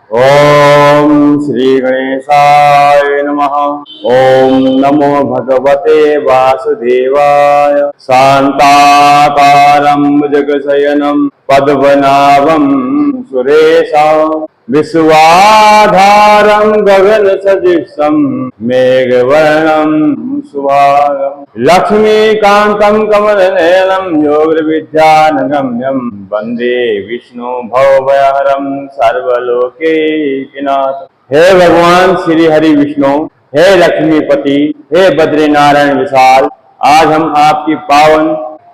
ओम श्री गणेशाय नमः। ओम नमो भगवते वासुदेवाय। शांताकारं भुजगशयनं पद्मनाभं सुरेशं विश्वाधारं गगनसदृशं मेघवर्णं शुभांगं लक्ष्मीकान्तं कमलनयनं योगविद्यानगम्यं वन्दे विष्णु भवभयहरं सर्वलोकैकनाथ। हे भगवान श्री हरि विष्णु, हे लक्ष्मीपति, हे बद्रीनारायण विशाल, आज हम आपकी पावन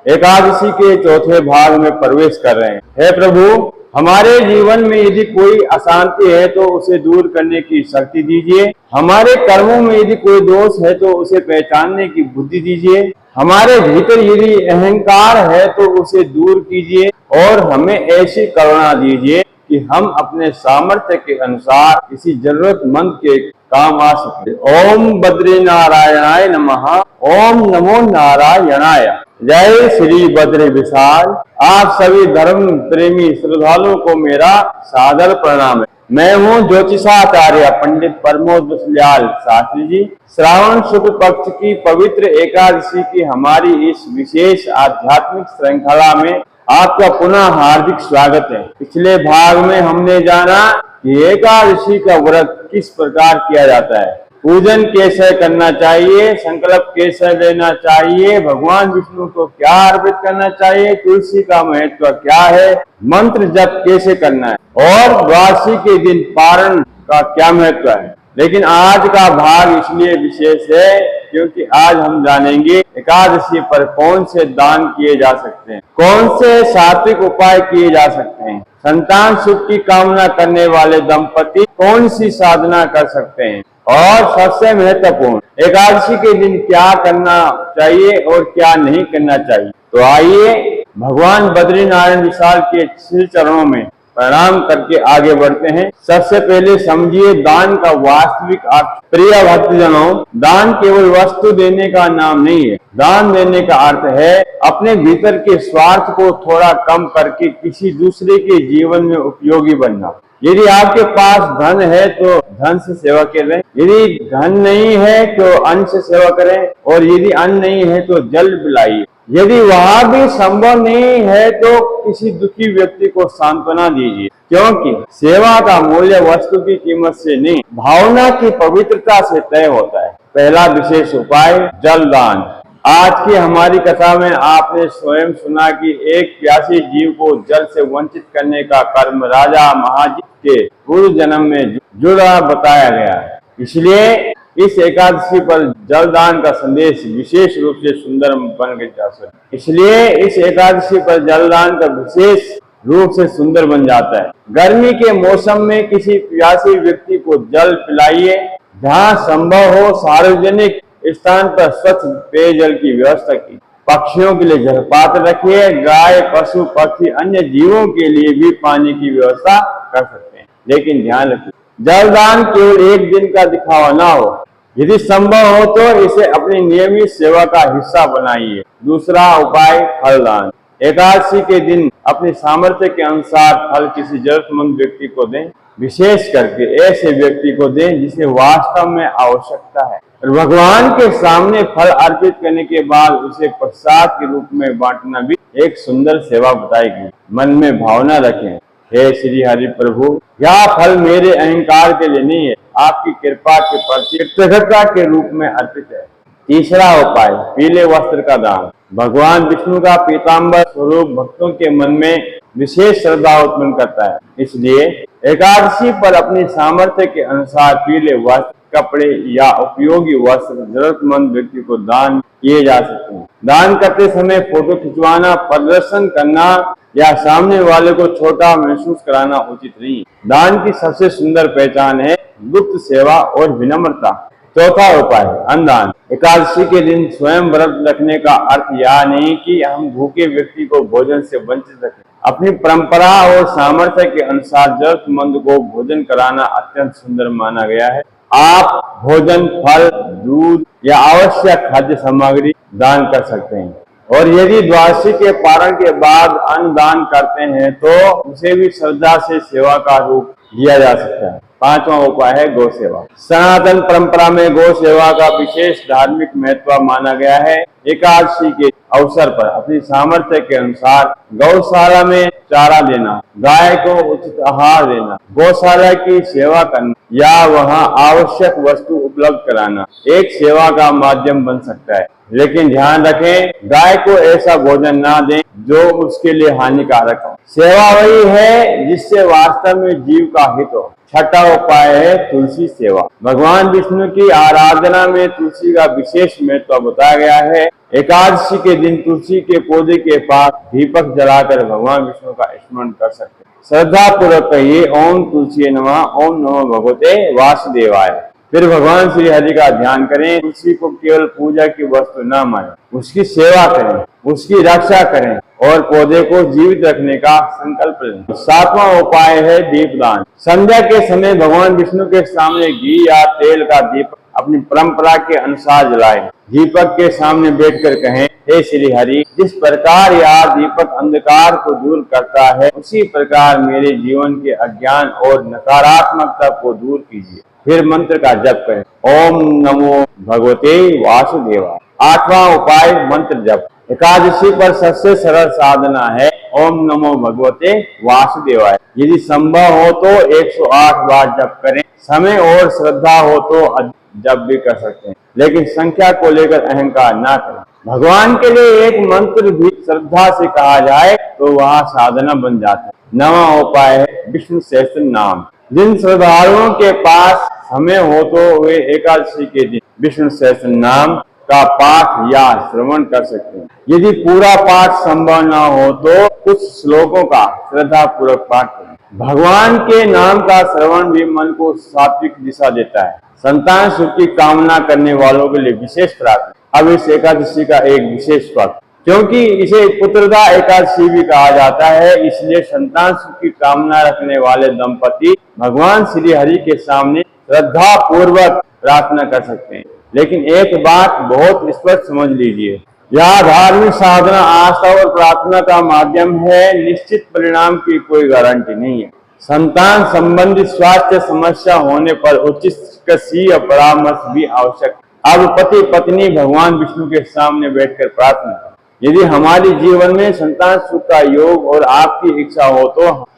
एकादशी के चौथे भाग में प्रवेश कर रहे हैं। हे प्रभु, हमारे जीवन में यदि कोई अशांति है तो उसे दूर करने की शक्ति दीजिए। हमारे कर्मों में यदि कोई दोष है तो उसे पहचानने की बुद्धि दीजिए। हमारे भीतर यदि अहंकार है तो उसे दूर कीजिए और हमें ऐसी करुणा दीजिए कि हम अपने सामर्थ्य के अनुसार किसी जरूरतमंद के काम आ सके। ओम बद्रीनारायणाय नमः। ओम नमो नारायणाय। जय श्री बद्री विशाल। आप सभी धर्म प्रेमी श्रद्धालुओं को मेरा सादर प्रणाम है। मैं हूँ ज्योतिषाचार्य पंडित प्रमोद दयाल शास्त्री जी। श्रावण शुक्ल पक्ष की पवित्र एकादशी की हमारी इस विशेष आध्यात्मिक श्रृंखला में आपका पुनः हार्दिक स्वागत है। पिछले भाग में हमने जाना कि एकादशी का व्रत किस प्रकार किया जाता है, पूजन कैसे करना चाहिए, संकल्प कैसे लेना चाहिए, भगवान विष्णु को क्या अर्पित करना चाहिए, तुलसी का महत्व क्या है, मंत्र जप कैसे करना है और द्वादशी के दिन पारण का क्या महत्व है। लेकिन आज का भाग इसलिए विशेष है क्योंकि आज हम जानेंगे एकादशी पर कौन से दान किए जा सकते हैं, कौन से सात्विक उपाय किए जा सकते हैं, संतान सुख की कामना करने वाले दंपति कौन सी साधना कर सकते हैं और सबसे महत्वपूर्ण एकादशी के दिन क्या करना चाहिए और क्या नहीं करना चाहिए। तो आइए भगवान बद्रीनारायण विशाल के श्री चरणों में प्रणाम करके आगे बढ़ते हैं। सबसे पहले समझिए दान का वास्तविक अर्थ। प्रिय भक्तजनों, दान केवल वस्तु देने का नाम नहीं है। दान देने का अर्थ है अपने भीतर के स्वार्थ को थोड़ा कम करके किसी दूसरे के जीवन में उपयोगी बनना। यदि आपके पास धन है तो धन से सेवा करें, यदि धन नहीं है तो अन्न से सेवा करें और यदि अन्न नहीं है तो जल पिलाइए। यदि वहां भी संभव नहीं है तो किसी दुखी व्यक्ति को सांत्वना दीजिए, क्योंकि सेवा का मूल्य वस्तु की कीमत से नहीं, भावना की पवित्रता से तय होता है। पहला विशेष उपाय जलदान। आज की हमारी कथा में आपने स्वयं सुना कि एक प्यासी जीव को जल से वंचित करने का कर्म राजा महाजीत के पूर्व जन्म में जुड़ा बताया गया है। इसलिए इस एकादशी पर जलदान का संदेश विशेष रूप से सुंदर बन जाता है। इसलिए इस एकादशी पर जलदान का विशेष रूप से सुंदर बन जाता है। गर्मी के मौसम में किसी प्यासे व्यक्ति को जल पिलाइए। जहाँ संभव हो सार्वजनिक स्थान पर स्वच्छ पेयजल की व्यवस्था की। पक्षियों के लिए जलपात्र रखिए। गाय, पशु, पक्षी, अन्य जीवों के लिए भी पानी की व्यवस्था कर सकते हैं। लेकिन ध्यान रखिए, जलदान केवल एक दिन का दिखावा ना हो। यदि संभव हो तो इसे अपनी नियमित सेवा का हिस्सा बनाइए। दूसरा उपाय फलदान। एकादशी के दिन अपनी सामर्थ्य के अनुसार फल किसी जरूरतमंद व्यक्ति को दें, विशेष करके ऐसे व्यक्ति को दें जिसे वास्तव में आवश्यकता है। और भगवान के सामने फल अर्पित करने के बाद उसे प्रसाद के रूप में बांटना भी एक सुंदर सेवा बताई गई। मन में भावना रखें, हे श्री हरि प्रभु, यह फल मेरे अहंकार के लिए नहीं है, आपकी कृपा के प्रति कृतज्ञता के रूप में अर्पित है। तीसरा उपाय पीले वस्त्र का दान। भगवान विष्णु का पीताम्बर स्वरूप भक्तों के मन में विशेष श्रद्धा उत्पन्न करता है। इसलिए एकादशी पर अपनी सामर्थ्य के अनुसार पीले वस्त्र, कपड़े या उपयोगी वस्त्र जरूरतमंद व्यक्ति को दान किए जा सकते हैं। दान करते समय फोटो खिंचवाना, प्रदर्शन करना या सामने वाले को छोटा महसूस कराना उचित नहीं। दान की सबसे सुंदर पहचान है गुप्त सेवा और विनम्रता। चौथा उपाय अन्नदान। एकादशी के दिन स्वयं व्रत रखने का अर्थ यह नहीं कि हम भूखे व्यक्ति को भोजन से वंचित रखें। अपनी परंपरा और सामर्थ्य के अनुसार जरूरतमंद को भोजन कराना अत्यंत सुंदर माना गया है। आप भोजन, फल, दूध या आवश्यक खाद्य सामग्री दान कर सकते हैं। और यदि द्वादशी के पारण के बाद अन्न दान करते हैं तो उसे भी श्रद्धा से सेवा का रूप दिया जा सकता है। पांचवा उपाय है गौ सेवा। सनातन परंपरा में गौ सेवा का विशेष धार्मिक महत्व माना गया है। एकादशी के अवसर पर अपनी सामर्थ्य के अनुसार गौशाला में चारा देना, गाय को उचित आहार देना, गौशाला की सेवा करना या वहां आवश्यक वस्तु उपलब्ध कराना एक सेवा का माध्यम बन सकता है। लेकिन ध्यान रखें, गाय को ऐसा भोजन ना दें जो उसके लिए हानिकारक हो। सेवा वही है जिससे वास्तव में जीव का हित हो। छठा उपाय है तुलसी सेवा। भगवान विष्णु की आराधना में तुलसी का विशेष महत्व बताया गया है। एकादशी के दिन तुलसी के पौधे के पास दीपक जलाकर भगवान विष्णु का स्मरण कर सकते हैं। श्रद्धा पूर्वक कहिए ओम तुलसी नमः, ओम नमो भगवते वासुदेवाय। फिर भगवान श्री हरि का ध्यान करें। तुलसी को केवल पूजा की वस्तु न माने, उसकी सेवा करें, उसकी रक्षा करें और पौधे को जीवित रखने का संकल्प लें। सातवां उपाय है दीपदान। संध्या के समय भगवान विष्णु के सामने घी या तेल का दीपक अपनी परंपरा के अनुसार जलाएं। दीपक के सामने बैठकर कहें, हे श्री हरि, जिस प्रकार यह दीपक अंधकार को दूर करता है, उसी प्रकार मेरे जीवन के अज्ञान और नकारात्मकता को दूर कीजिए। फिर मंत्र का जप करें, ओम नमो भगवते वासुदेवाय। आठवां उपाय मंत्र जप। एकादशी पर सबसे सरल साधना है ओम नमो भगवते वासुदेवाय। यदि संभव हो तो 108 बार जप करें। समय और श्रद्धा हो तो जप भी कर सकते हैं, लेकिन संख्या को लेकर अहंकार ना करें। भगवान के लिए एक मंत्र भी श्रद्धा से कहा जाए तो वह साधना बन जाता है। नवा उपाय है विष्णु सहस्त्र नाम। जिन श्रद्धालुओं के पास समय हो तो वे एकादशी के दिन विष्णु सहस्त्र नाम का पाठ या श्रवण कर सकते हैं। यदि पूरा पाठ संभव न हो तो कुछ श्लोकों का श्रद्धा पूर्वक पाठ करें। भगवान के नाम का श्रवण भी मन को सात्विक दिशा देता है। संतान सुख की कामना करने वालों के लिए विशेष प्रार्थना। अब इस एकादशी का एक विशेष पक्ष, क्योंकि इसे पुत्रदा एकादशी भी कहा जाता है, इसलिए संतान सुख की कामना रखने वाले दंपति भगवान श्री हरि के सामने श्रद्धा पूर्वक प्रार्थना कर सकते हैं। लेकिन एक बात बहुत स्पष्ट समझ लीजिए, यह धार्मिक साधना आस्था और प्रार्थना का माध्यम है, निश्चित परिणाम की कोई गारंटी नहीं है। संतान संबंधी स्वास्थ्य समस्या होने पर उचित चिकित्सीय परामर्श भी आवश्यक है। अब पति पत्नी भगवान विष्णु के सामने बैठकर प्रार्थना करें। यदि हमारे जीवन में संतान सुख का योग और आपकी इच्छा हो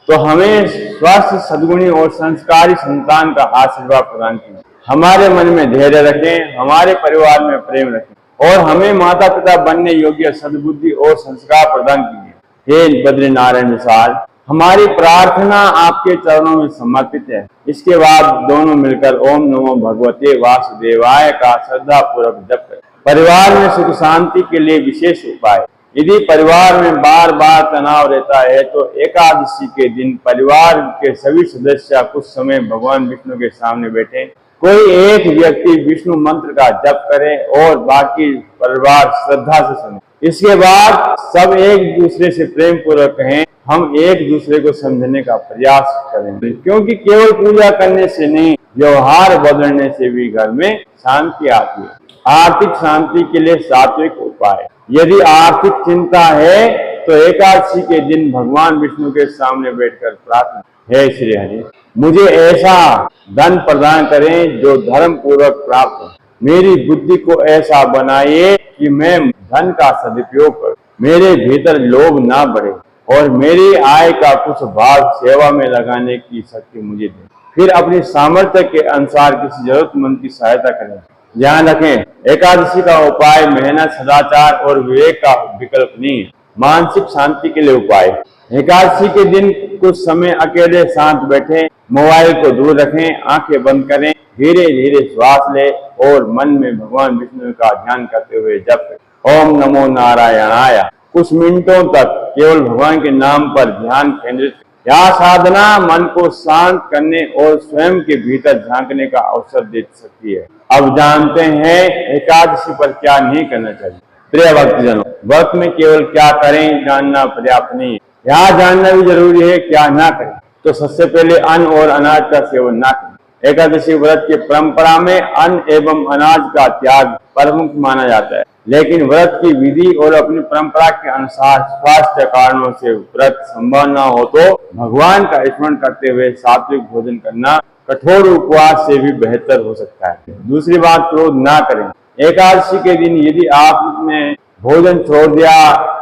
तो हमें स्वास्थ्य, सद्गुणी और संस्कारी संतान का आशीर्वाद प्रदान कीजिए। हमारे मन में धैर्य रखें, हमारे परिवार में प्रेम रखें और हमें माता पिता बनने योग्य सद्बुद्धि और संस्कार प्रदान कीजिए। हे बद्रीनारायण विशाल, हमारी प्रार्थना आपके चरणों में समर्पित है। इसके बाद दोनों मिलकर ओम नमो भगवते वासुदेवाय का श्रद्धा पूर्वक जप करें। परिवार में सुख शांति के लिए विशेष उपाय। यदि परिवार में बार बार तनाव रहता है तो एकादशी के दिन परिवार के सभी सदस्य कुछ समय भगवान विष्णु के सामने बैठे। कोई एक व्यक्ति विष्णु मंत्र का जप करे और बाकी परिवार श्रद्धा से सुने। इसके बाद सब एक दूसरे से प्रेम पूर्वक कहें, हम एक दूसरे को समझने का प्रयास करेंगे, क्योंकि केवल पूजा करने से नहीं, व्यवहार बदलने से भी घर में शांति आती है। आर्थिक शांति के लिए सात्विक उपाय। यदि आर्थिक चिंता है तो एकादशी के दिन भगवान विष्णु के सामने बैठकर प्रार्थना, हे श्री हरि, मुझे ऐसा धन प्रदान करें जो धर्म पूर्वक प्राप्त हो। मेरी बुद्धि को ऐसा बनाइए कि मैं धन का सदुपयोग करूं। मेरे भीतर लोभ ना बढ़े और मेरी आय का कुछ भाग सेवा में लगाने की शक्ति मुझे दे। फिर अपनी सामर्थ्य के अनुसार किसी जरूरतमंद की सहायता करें। ध्यान रखें, एकादशी का उपाय मेहनत, सदाचार और विवेक का विकल्प नहीं है। मानसिक शांति के लिए उपाय। एकादशी के दिन कुछ समय अकेले शांत बैठें, मोबाइल को दूर रखें, आंखें बंद करें, धीरे धीरे श्वास लें और मन में भगवान विष्णु का ध्यान करते हुए जप करें, ओम नमो नारायणाय। कुछ मिनटों तक केवल भगवान के नाम पर ध्यान केंद्रित। यह साधना मन को शांत करने और स्वयं के भीतर झांकने का अवसर दे सकती है। अब जानते हैं एकादशी पर क्या नहीं करना चाहिए। प्रिय भक्तजनों, व्रत में केवल क्या करें जानना पर्याप्त नहीं है, यह जानना भी जरूरी है क्या ना करें। तो सबसे पहले अन्न और अनाज का सेवन ना करें। एकादशी व्रत की परंपरा में अन्न एवं अनाज का त्याग प्रमुख माना जाता है। लेकिन व्रत की विधि और अपनी परंपरा के अनुसार स्वास्थ्य कारणों से व्रत संभव न हो तो भगवान का स्मरण करते हुए सात्विक भोजन करना कठोर उपवास से भी बेहतर हो सकता है। दूसरी बात, क्रोध ना करें। एकादशी के दिन यदि आपने भोजन छोड़ दिया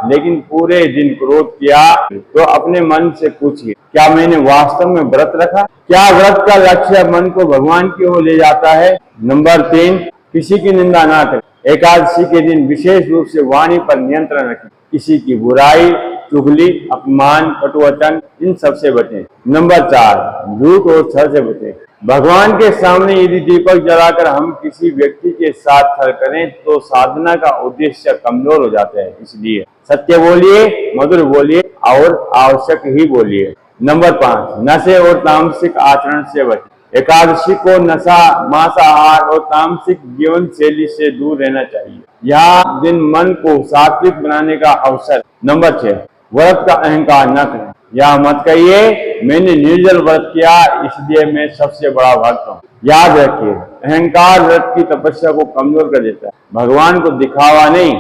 लेकिन पूरे दिन क्रोध किया तो अपने मन से पूछिए, क्या मैंने वास्तव में व्रत रखा? क्या व्रत का लक्ष्य मन को भगवान की ओर ले जाता है? नंबर 3, किसी की निंदा ना करें। एकादशी के दिन विशेष रूप से वाणी पर नियंत्रण रखें। किसी की बुराई, चुगली, अपमान, कटुवचन, इन सब से बचें। नंबर 4, झूठ और छल से बचें। भगवान के सामने यदि दीपक जलाकर हम किसी व्यक्ति के साथ छल करें तो साधना का उद्देश्य कमजोर हो जाता है। इसलिए सत्य बोलिए, मधुर बोलिए और आवश्यक ही बोलिए। नंबर 5, नशे और तामसिक आचरण से बचें। एकादशी को नशा, मांसाहार और तामसिक जीवन शैली से दूर रहना चाहिए। यह दिन मन को सात्विक बनाने का अवसर। नंबर 6, व्रत का अहंकार न करें। यह मत कहिए मैंने निर्जल व्रत किया इसलिए मैं सबसे बड़ा भक्त हूँ। याद रखिए, अहंकार व्रत की तपस्या को कमजोर कर देता है। भगवान को दिखावा नहीं,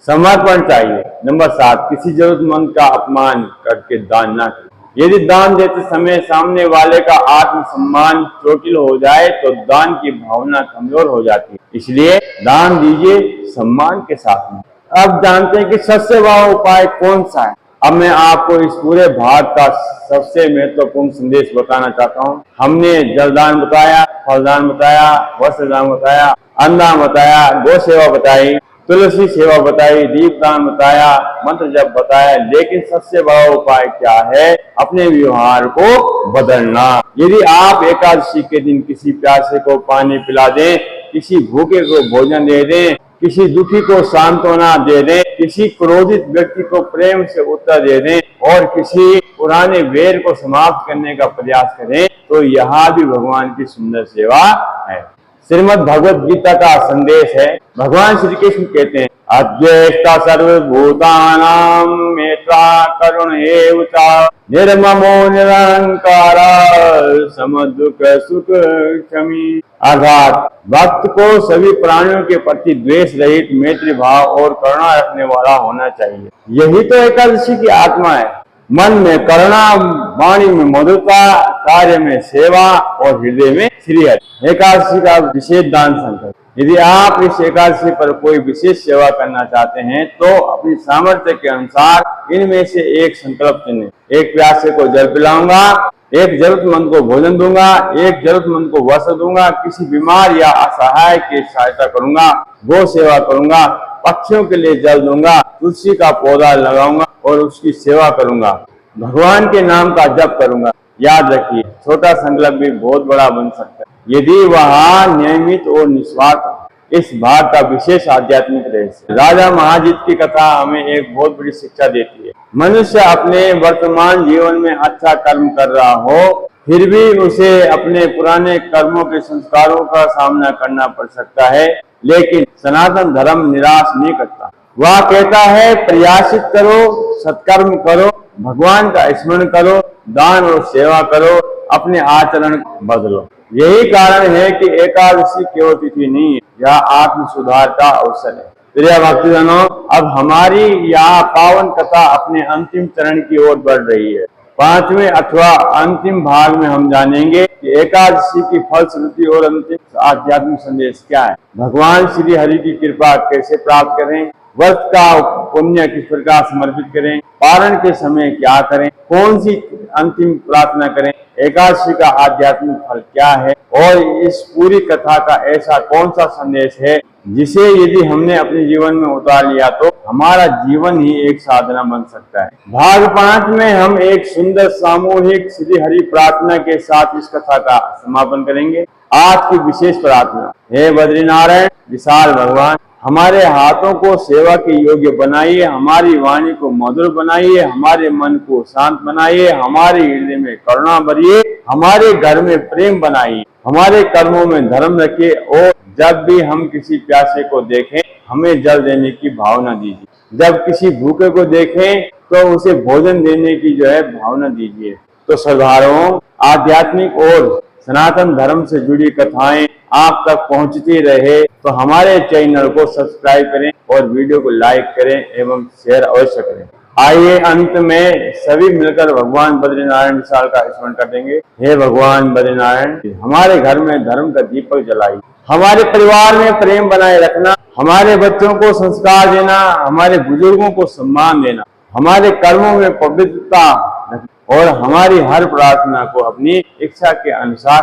समर्पण चाहिए। नंबर 7, किसी जरूरतमंद का अपमान करके दान ना करें। यदि दान देते समय सामने वाले का आत्मसम्मान चोटिल हो जाए तो दान की भावना कमजोर हो जाती है। इसलिए दान दीजिए सम्मान के साथ में। अब जानते हैं कि सबसे बड़ा उपाय कौन सा है। अब मैं आपको इस पूरे भाग का सबसे महत्वपूर्ण संदेश बताना चाहता हूँ। हमने जलदान बताया, फलदान बताया, वस्त्रदान बताया, अन्नदान बताया, गौ सेवा बताई, तुलसी सेवा बताई, दीपदान बताया, मंत्र जप बताया, लेकिन सबसे बड़ा उपाय क्या है? अपने व्यवहार को बदलना। यदि आप एकादशी के दिन किसी प्यासे को पानी पिला दें, किसी भूखे को भोजन दे दें, किसी दुखी को सांत्वना दे दें, किसी क्रोधित व्यक्ति को प्रेम से उत्तर दे दें और किसी पुराने वैर को समाप्त करने का प्रयास करें तो यह भी भगवान की सुंदर सेवा है। श्रीमद् भगवद गीता का संदेश है। भगवान श्री कृष्ण कहते हैं, अद्वेष्टा सर्वभूतानां मैत्रा करुण एव च निर्ममो निरंकार समदुख सुख क्षमी। अर्थात भक्त को सभी प्राणियों के प्रति द्वेष रहित, मैत्री भाव और करुणा रखने वाला होना चाहिए। यही तो एकादशी की आत्मा है। मन में करुणा, वाणी में मधुरता, कार्य में सेवा और हृदय में श्रीहरि। एकादशी का विशेष दान संकल्प। यदि आप इस एकादशी पर कोई विशेष सेवा करना चाहते हैं तो अपनी सामर्थ्य के अनुसार इनमें से एक संकल्प चुनें। एक प्यासे को जल पिलाऊंगा, एक जरूरतमंद को भोजन दूंगा, एक जरूरतमंद को वस्त्र दूंगा, किसी बीमार या असहाय की सहायता करूंगा, गौ सेवा करूंगा, पक्षियों के लिए जल दूंगा, तुलसी का पौधा लगाऊंगा और उसकी सेवा करूंगा, भगवान के नाम का जप करूंगा। याद रखिए, छोटा संकल्प भी बहुत बड़ा बन सकता है यदि वह नियमित और निस्वार्थ हो। इस भाग का विशेष आध्यात्मिक रहस्य। राजा महाजीत की कथा हमें एक बहुत बड़ी शिक्षा देती है। मनुष्य अपने वर्तमान जीवन में अच्छा कर्म कर रहा हो फिर भी उसे अपने पुराने कर्मों के संस्कारों का सामना करना पड़ सकता है, लेकिन सनातन धर्म निराश नहीं करता। वह कहता है प्रयासित करो, सत्कर्म करो, भगवान का स्मरण करो, दान और सेवा करो, अपने आचरण बदलो। यही कारण है कि एकादशी केवल तिथि नहीं है, यह आत्म सुधार का अवसर है। प्रिय भक्तजनों, अब हमारी यह पावन कथा अपने अंतिम चरण की ओर बढ़ रही है। 5वें अथवा अंतिम भाग में हम जानेंगे कि एकादशी की फलश्रुति और अंतिम आध्यात्मिक संदेश क्या है, भगवान श्री हरि की कृपा कैसे प्राप्त करें, व्रत का पुण्य किस प्रकार समर्पित करें, पारण के समय क्या करें, कौन सी अंतिम प्रार्थना करें, एकादशी का आध्यात्मिक फल क्या है और इस पूरी कथा का ऐसा कौन सा संदेश है जिसे यदि हमने अपने जीवन में उतार लिया तो हमारा जीवन ही एक साधना बन सकता है। भाग 5 में हम एक सुंदर सामूहिक श्री हरि प्रार्थना के साथ इस कथा का समापन करेंगे। आज की विशेष प्रार्थना। हे बद्रीनारायण विशाल भगवान, हमारे हाथों को सेवा के योग्य बनाइए, हमारी वाणी को मधुर बनाइए, हमारे मन को शांत बनाइए, हमारे हृदय में करुणा भरिए, हमारे घर में प्रेम बनाइए, हमारे कर्मों में धर्म रखिए और जब भी हम किसी प्यासे को देखें हमें जल देने की भावना दीजिए। जब किसी भूखे को देखें तो उसे भोजन देने की भावना दीजिए। तो श्रद्धालुओं, आध्यात्मिक और सनातन धर्म से जुड़ी कथाएं आप तक पहुंचती रहे तो हमारे चैनल को सब्सक्राइब करें और वीडियो को लाइक करें एवं शेयर अवश्य करें। आइए अंत में सभी मिलकर भगवान बद्रीनारायण विशाल का स्मरण कर देंगे। हे भगवान बद्रीनारायण, हमारे घर में धर्म का दीपक जलाइए, हमारे परिवार में प्रेम बनाए रखना, हमारे बच्चों को संस्कार देना, हमारे बुजुर्गों को सम्मान देना, हमारे कर्मों में पवित्रता और हमारी हर प्रार्थना को अपनी इच्छा के अनुसार